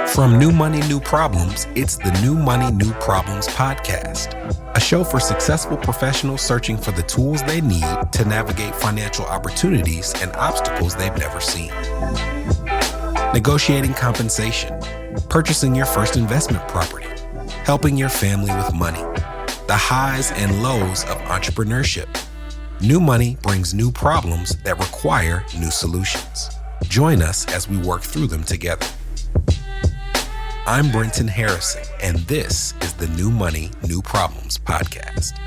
From New Money, New Problems, it's the New Money, New Problems podcast, a show for successful professionals searching for the tools they need to navigate financial opportunities and obstacles they've never seen. Negotiating compensation, purchasing your first investment property, helping your family with money, the highs and lows of entrepreneurship. New money brings new problems that require new solutions. Join us as we work through them together. I'm Brenton Harrison, and this is the New Money, New Problems podcast.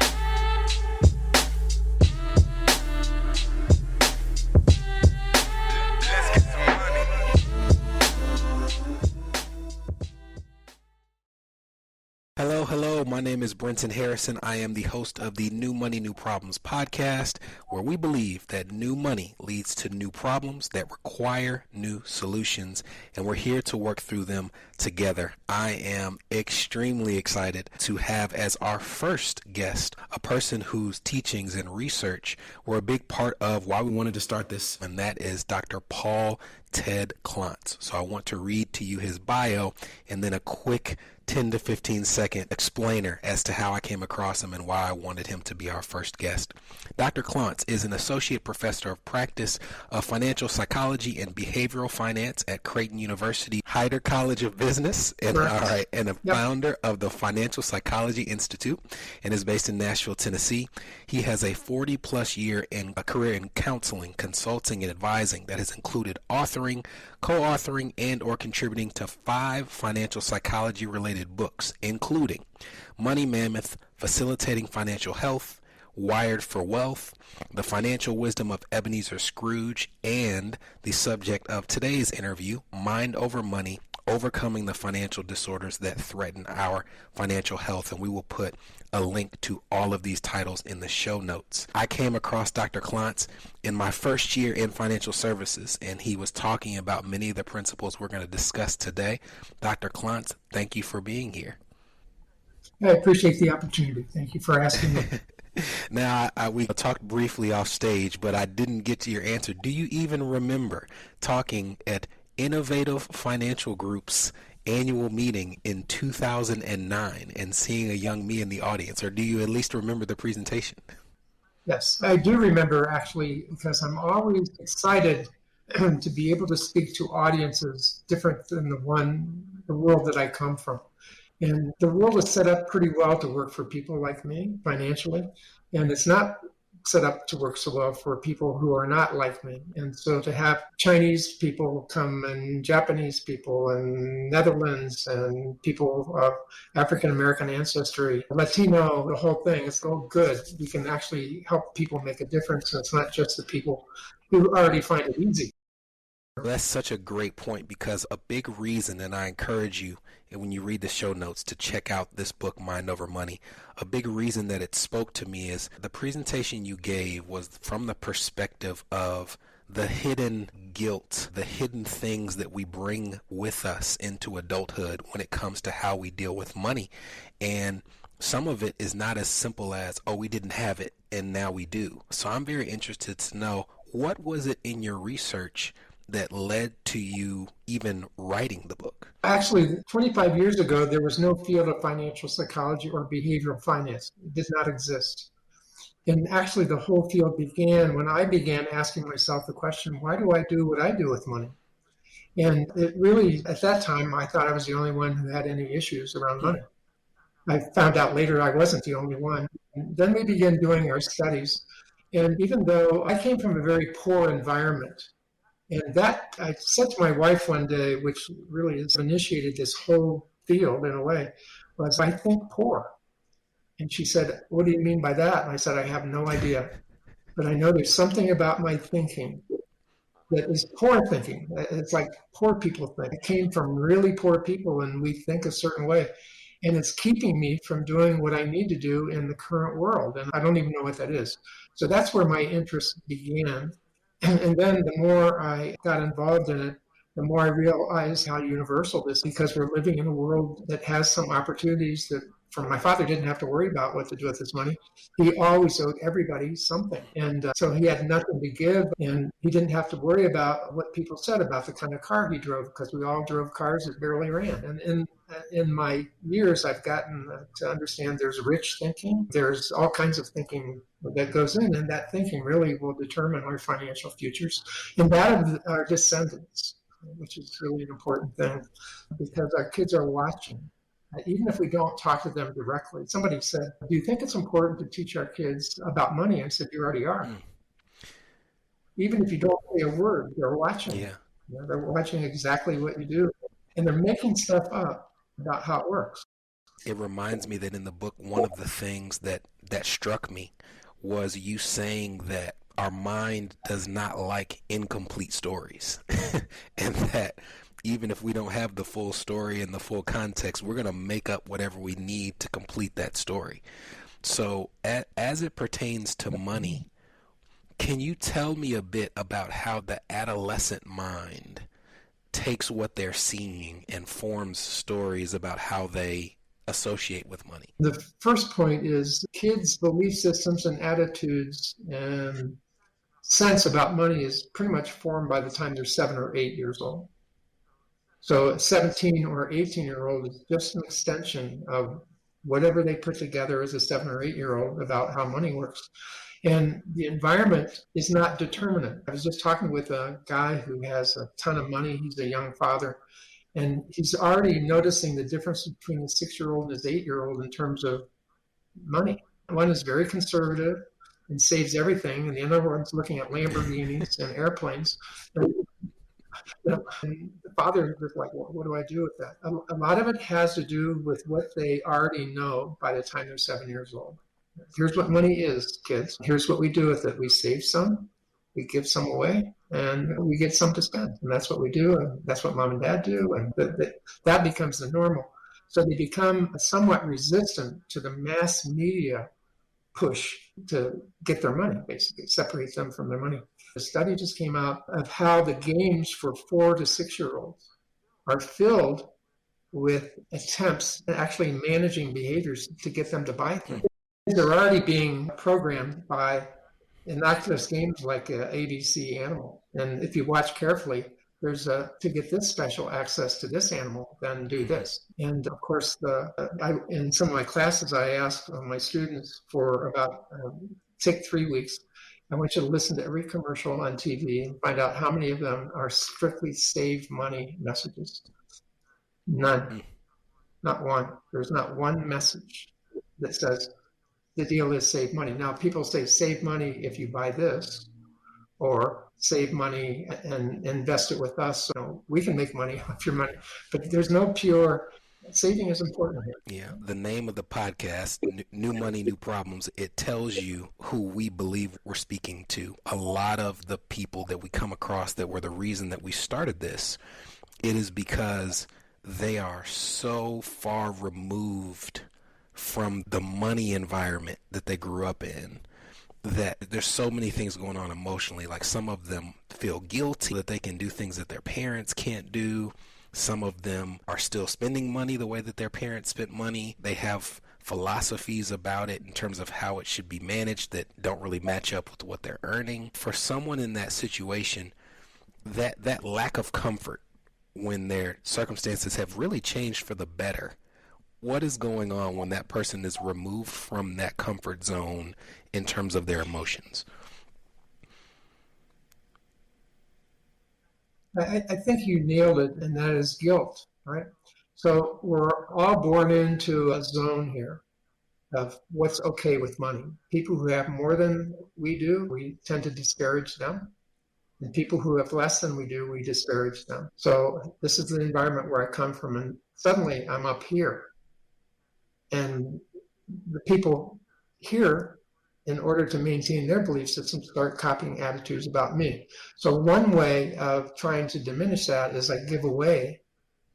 Hello. My name is Brenton Harrison. I am the host of the New Money, New Problems podcast, where we believe that new money leads to new problems that require new solutions, and we're here to work through them together. I am extremely excited to have as our first guest a person whose teachings and research were a big part of why we wanted to start this, and that is Dr. Paul Ted Klontz. So I want to read to you his bio and then a quick 10 to 15 second explainer as to how I came across him and why I wanted him to be our first guest. Dr. Klontz is an associate professor of practice of financial psychology and behavioral finance at Creighton University Heider College of Business, and a founder of the Financial Psychology Institute, and is based in Nashville, Tennessee. He has a 40-plus year in a career in counseling, consulting, and advising that has included authoring, co-authoring, and or contributing to 5 financial psychology-related books, including Money Mammoth, Facilitating Financial Health, Wired for Wealth, The Financial Wisdom of Ebenezer Scrooge, and the subject of today's interview, Mind Over Money, Overcoming the Financial Disorders That Threaten Our Financial Health. And we will put a link to all of these titles in the show notes. I came across Dr. Klontz in my first year in financial services, and he was talking about many of the principles we're going to discuss today. Dr. Klontz, thank you for being here. I appreciate the opportunity. Thank you for asking me. Now, we talked briefly off stage, but I didn't get to your answer. Do you even remember talking at Innovative Financial Group's annual meeting in 2009 and seeing a young me in the audience, or do you at least remember the presentation? Yes, I do remember, actually, because I'm always excited to be able to speak to audiences different than the world that I come from. And the world is set up pretty well to work for people like me financially, and it's not set up to work so well for people who are not like me. And so to have Chinese people come and Japanese people and Netherlands and people of African American ancestry, Latino, the whole thing, it's all good. We can actually help people make a difference. And it's not just the people who already find it easy. That's such a great point, because a big reason, and I encourage you, and when you read the show notes, to check out this book, Mind Over Money, a big reason that it spoke to me is the presentation you gave was from the perspective of the hidden guilt, the hidden things that we bring with us into adulthood when it comes to how we deal with money. And some of it is not as simple as, oh, we didn't have it and now we do. So I'm very interested to know, what was it in your research that led to you even writing the book? Actually, 25 years ago, there was no field of financial psychology or behavioral finance. It did not exist. And actually, the whole field began when I began asking myself the question, why do I do what I do with money? And it really, at that time, I thought I was the only one who had any issues around money. I found out later I wasn't the only one. And then we began doing our studies. And even though I came from a very poor environment, and that, I said to my wife one day, which really has initiated this whole field in a way, was, I think poor. And she said, what do you mean by that? And I said, I have no idea. But I know there's something about my thinking that is poor thinking. It's like poor people think. I came from really poor people, and we think a certain way. And it's keeping me from doing what I need to do in the current world. And I don't even know what that is. So that's where my interest began. And then the more I got involved in it, the more I realized how universal this is, because we're living in a world that has some opportunities that my father didn't have to worry about what to do with his money. He always owed everybody something. And so he had nothing to give, and he didn't have to worry about what people said about the kind of car he drove, because we all drove cars that barely ran. And in my years, I've gotten to understand there's rich thinking. There's all kinds of thinking that goes in, and that thinking really will determine our financial futures and that of our descendants, which is really an important thing, because our kids are watching. Even if we don't talk to them directly. Somebody said, do you think it's important to teach our kids about money? I said, you already are. Even if you don't say a word, they're watching. Yeah. They're watching exactly what you do. And they're making stuff up about how it works. It reminds me that in the book, one of the things that struck me was you saying that our mind does not like incomplete stories. And that even if we don't have the full story and the full context, we're going to make up whatever we need to complete that story. So as it pertains to money, can you tell me a bit about how the adolescent mind takes what they're seeing and forms stories about how they associate with money? The first point is kids' belief systems and attitudes and sense about money is pretty much formed by the time they're 7 or 8 years old. So a 17 or 18-year-old is just an extension of whatever they put together as a 7 or 8-year-old about how money works. And the environment is not determinate. I was just talking with a guy who has a ton of money. He's a young father. And he's already noticing the difference between a 6-year-old and his 8-year-old in terms of money. One is very conservative and saves everything, and the other one's looking at Lamborghinis and airplanes. And the father is like, well, what do I do with that? A lot of it has to do with what they already know by the time they're 7 years old. Here's what money is, kids. Here's what we do with it. We save some, we give some away, and we get some to spend. And that's what we do, and that's what mom and dad do, and that becomes the normal. So they become somewhat resistant to the mass media push to get their money, basically, separate them from their money. A study just came out of how the games for 4 to 6-year-olds are filled with attempts at actually managing behaviors to get them to buy things. They're already being programmed by innocuous games like ABC Animal. And if you watch carefully, there's to get this special access to this animal, then do this. And of course, in some of my classes, I asked my students for about, take 3 weeks. I want you to listen to every commercial on TV and find out how many of them are strictly save money messages. None. Not one. There's not one message that says the deal is save money. Now, people say save money if you buy this, or save money and invest it with us. So we can make money off your money. But there's no pure saving is important here. Yeah, the name of the podcast, New Money, New Problems, it tells you who we believe we're speaking to. A lot of the people that we come across that were the reason that we started this, it is because they are so far removed from the money environment that they grew up in that there's so many things going on emotionally. Like some of them feel guilty that they can do things that their parents can't do. Some of them are still spending money the way that their parents spent money. They have philosophies about it in terms of how it should be managed that don't really match up with what they're earning. For someone in that situation, that lack of comfort when their circumstances have really changed for the better, what is going on when that person is removed from that comfort zone in terms of their emotions? I think you nailed it, and that is guilt, right? So we're all born into a zone here of what's okay with money. People who have more than we do, we tend to disparage them. And people who have less than we do, we disparage them. So this is the environment where I come from, and suddenly I'm up here. And the people here, in order to maintain their belief system, start copying attitudes about me. So one way of trying to diminish that is I give away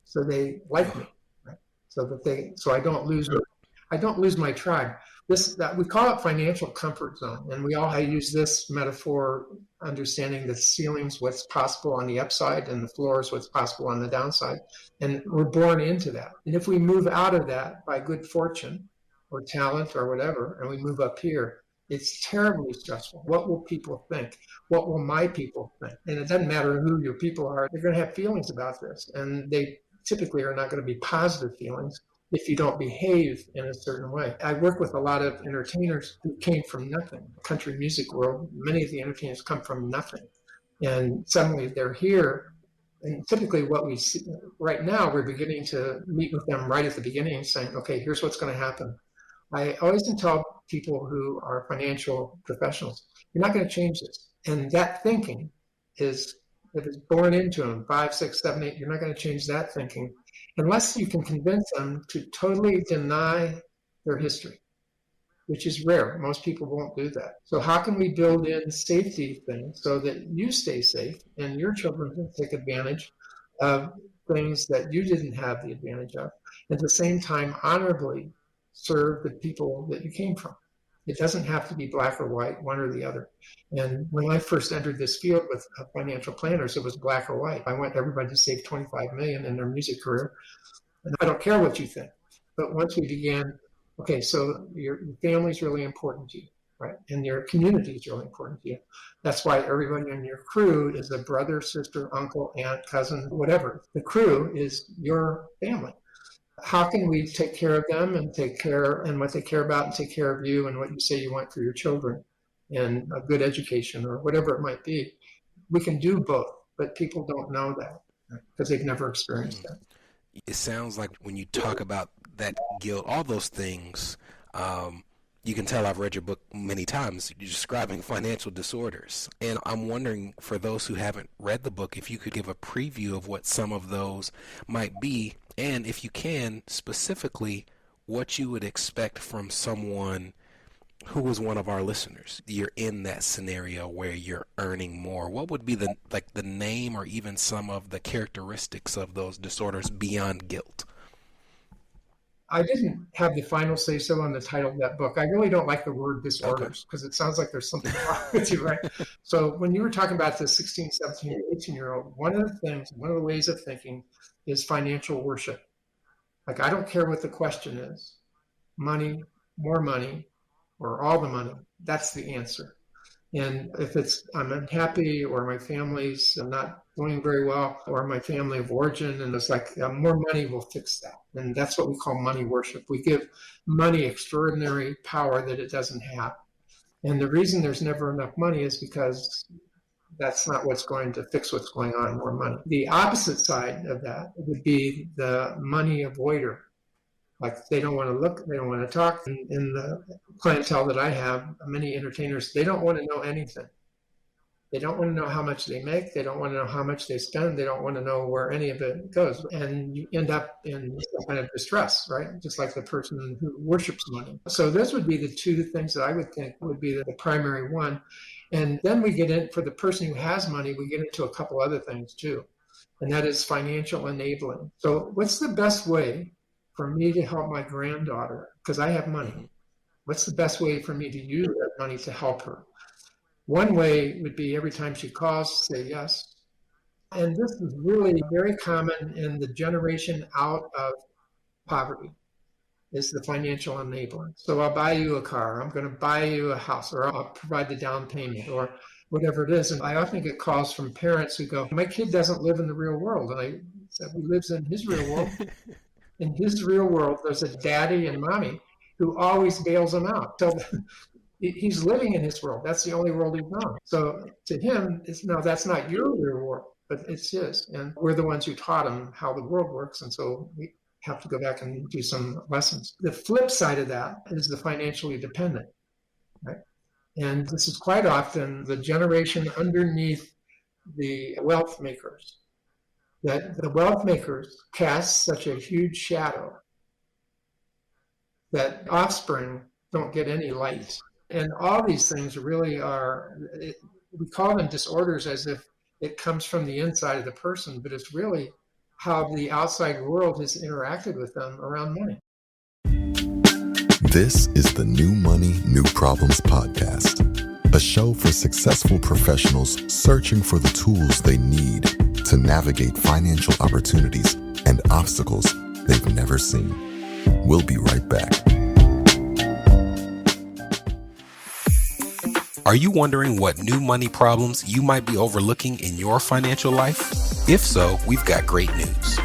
so they like me, right? So I don't lose my tribe. That we call it financial comfort zone, and I use this metaphor, understanding the ceiling's what's possible on the upside and the floor is what's possible on the downside, and we're born into that. And if we move out of that by good fortune or talent or whatever, and we move up here, it's terribly stressful. What will people think? What will my people think? And it doesn't matter who your people are, they're going to have feelings about this, and they typically are not going to be positive feelings if you don't behave in a certain way. I work with a lot of entertainers who came from nothing. Country music world, many of the entertainers come from nothing. And suddenly they're here. And typically what we see right now, we're beginning to meet with them right at the beginning saying, okay, here's what's going to happen. I always tell people who are financial professionals, you're not going to change this. And that thinking is, if it's born into them, 5, 6, 7, 8, you're not going to change that thinking unless you can convince them to totally deny their history, which is rare. Most people won't do that. So how can we build in safety things so that you stay safe and your children can take advantage of things that you didn't have the advantage of, at the same time honorably serve the people that you came from? It doesn't have to be black or white, one or the other. And when I first entered this field with financial planners, it was black or white. I want everybody to save $25 million in their music career. And I don't care what you think. But once we began, okay, so your family is really important to you, right? And your community is really important to you. That's why everybody in your crew is a brother, sister, uncle, aunt, cousin, whatever. The crew is your family. How can we take care of them and take care and what they care about and take care of you and what you say you want for your children and a good education or whatever it might be? We can do both, but people don't know that because they've never experienced that. It sounds like when you talk about that guilt, all those things, you can tell I've read your book many times. You're describing financial disorders. And I'm wondering, for those who haven't read the book, if you could give a preview of what some of those might be, and if you can, specifically, what you would expect from someone who was one of our listeners. You're in that scenario where you're earning more. What would be the name or even some of the characteristics of those disorders beyond guilt? I didn't have the final say so on the title of that book. I really don't like the word disorders because it sounds like there's something wrong with you, right? So when you were talking about the 16, 17, 18-year-old, one of the ways of thinking is financial worship. Like, I don't care what the question is. Money, more money, or all the money. That's the answer. And if it's I'm unhappy or my family's not doing very well or my family of origin, and it's like more money will fix that. And that's what we call money worship. We give money extraordinary power that it doesn't have. And the reason there's never enough money is because that's not what's going to fix what's going on, more money. The opposite side of that would be the money avoider. Like, they don't want to look, they don't want to talk. In the clientele that I have, many entertainers, they don't want to know anything. They don't want to know how much they make. They don't want to know how much they spend. They don't want to know where any of it goes. And you end up in some kind of distress, right? Just like the person who worships money. So those would be the two things that I would think would be the primary one. And then we get in, for the person who has money, we get into a couple other things too. And that is financial enabling. So what's the best way for me to help my granddaughter? Because I have money. What's the best way for me to use that money to help her? One way would be every time she calls, say yes. And this is really very common in the generation out of poverty, is the financial enabling. So I'll buy you a car, I'm going to buy you a house, or I'll provide the down payment, or whatever it is. And I often get calls from parents who go, my kid doesn't live in the real world. And I said, he lives in his real world. In his real world, there's a daddy and mommy who always bails him out. So he's living in his world. That's the only world he's known. So to him, that's not your real world, but it's his. And we're the ones who taught him how the world works. And so we have to go back and do some lessons. The flip side of that is the financially dependent, right? And this is quite often the generation underneath the wealth makers. That the wealth makers cast such a huge shadow that offspring don't get any light. And all these things really we call them disorders as if it comes from the inside of the person, but it's really how the outside world has interacted with them around money. This is the New Money, New Problems podcast, a show for successful professionals searching for the tools they need to navigate financial opportunities and obstacles they've never seen. We'll be right back. Are you wondering what new money problems you might be overlooking in your financial life? If so, we've got great news.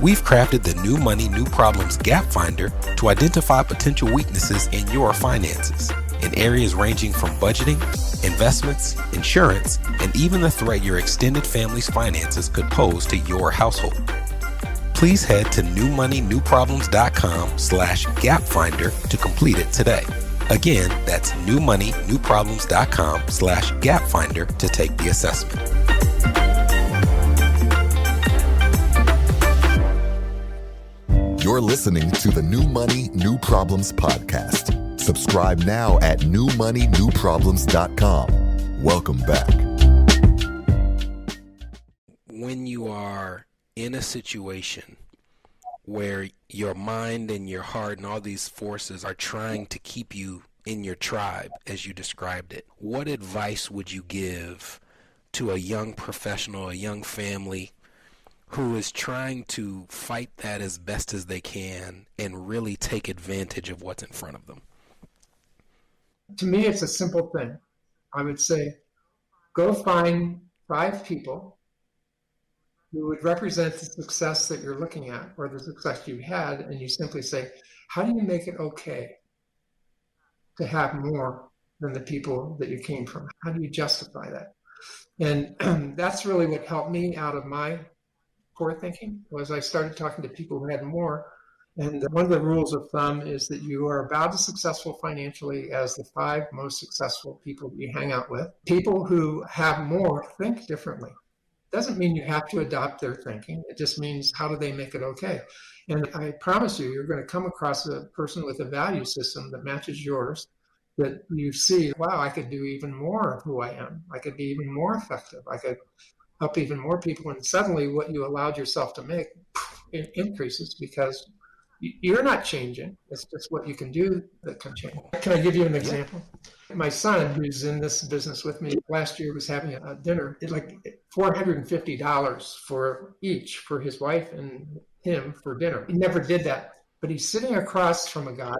We've crafted the New Money, New Problems Gap Finder to identify potential weaknesses in your finances in areas ranging from budgeting, investments, insurance, and even the threat your extended family's finances could pose to your household. Please head to newmoneynewproblems.com/gapfinder to complete it today. Again, that's newmoneynewproblems.com/gapfinder to take the assessment. You're listening to the New Money, New Problems podcast. Subscribe now at newmoneynewproblems.com. Welcome back. When you are in a situation where your mind and your heart and all these forces are trying to keep you in your tribe, as you described it, what advice would you give to a young professional, a young family who is trying to fight that as best as they can and really take advantage of what's in front of them? To me, it's a simple thing. I would say, go find 5 people who would represent the success that you're looking at or the success you had, and you simply say, how do you make it okay to have more than the people that you came from? How do you justify that? And that's really what helped me out of my poor thinking, was I started talking to people who had more. And one of the rules of thumb is that you are about as successful financially as the 5 most successful people that you hang out with. People who have more think differently. Doesn't mean you have to adopt their thinking. It just means, how do they make it okay? And I promise you, you're going to come across a person with a value system that matches yours, that you see, wow, I could do even more of who I am. I could be even more effective. I could help even more people. And suddenly what you allowed yourself to make increases, because you're not changing. It's just what you can do that can change. Can I give you an example? My son, who's in this business with me, last year was having a dinner, like $450 for each, for his wife and him for dinner. He never did that, but he's sitting across from a guy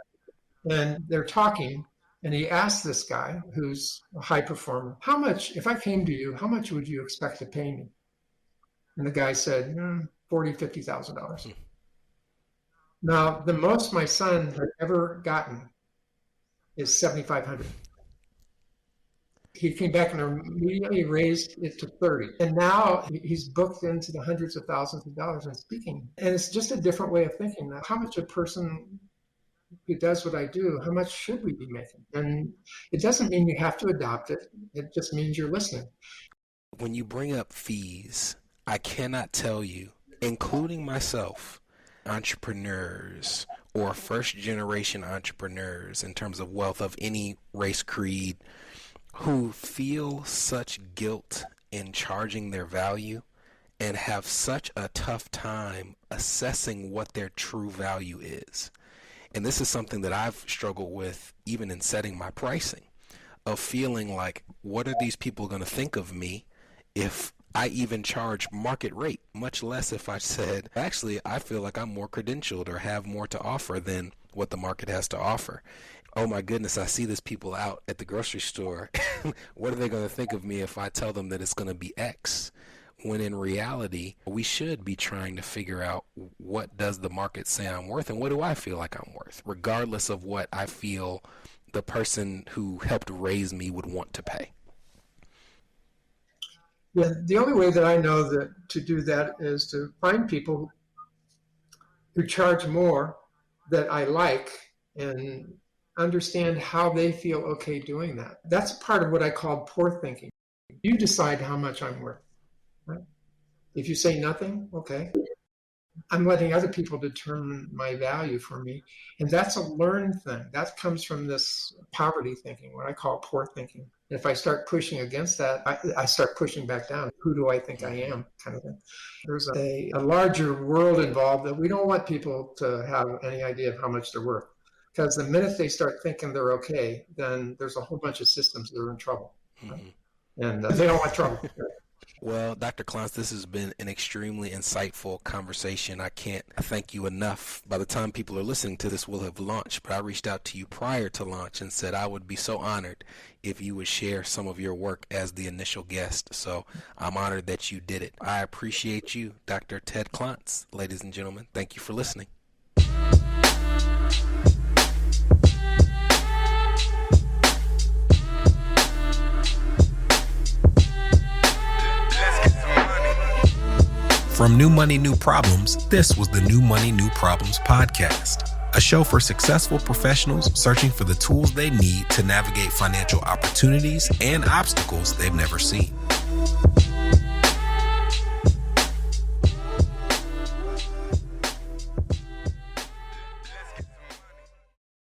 and they're talking. And he asked this guy, who's a high performer, how much, if I came to you, how much would you expect to pay me? And the guy said, $40,000, $50,000. Now, the most my son had ever gotten is $7,500. He came back and immediately raised it to 30. And now he's booked into the hundreds of thousands of dollars in speaking. And it's just a different way of thinking. Now, how much a person who does what I do, how much should we be making? And it doesn't mean you have to adopt it. It just means you're listening. When you bring up fees, I cannot tell you, including myself, entrepreneurs or first generation entrepreneurs in terms of wealth of any race, creed, who feel such guilt in charging their value and have such a tough time assessing what their true value is. And this is something that I've struggled with even in setting my pricing, of feeling like, what are these people going to think of me if I even charge market rate, much less if I said, actually, I feel like I'm more credentialed or have more to offer than what the market has to offer. Oh my goodness, I see these people out at the grocery store. What are they going to think of me if I tell them that it's going to be X? When in reality, we should be trying to figure out, what does the market say I'm worth and what do I feel like I'm worth, regardless of what I feel the person who helped raise me would want to pay. Yeah, the only way that I know that to do that is to find people who charge more that I like and understand how they feel okay doing that. That's part of what I call poor thinking. You decide how much I'm worth. Right? If you say nothing, okay. I'm letting other people determine my value for me. And that's a learned thing. That comes from this poverty thinking, what I call poor thinking. If I start pushing against that, I start pushing back down. Who do I think I am, kind of thing. There's a larger world involved that we don't want people to have any idea of how much they're worth. Because the minute they start thinking they're okay, then there's a whole bunch of systems that are in trouble. Right? And they don't want trouble. Well, Dr. Klontz, this has been an extremely insightful conversation. I can't thank you enough. By the time people are listening to this, we'll have launched, but I reached out to you prior to launch and said I would be so honored if you would share some of your work as the initial guest. So I'm honored that you did it. I appreciate you, Dr. Ted Klontz. Ladies and gentlemen, thank you for listening. From New Money, New Problems, this was the New Money, New Problems podcast, a show for successful professionals searching for the tools they need to navigate financial opportunities and obstacles they've never seen.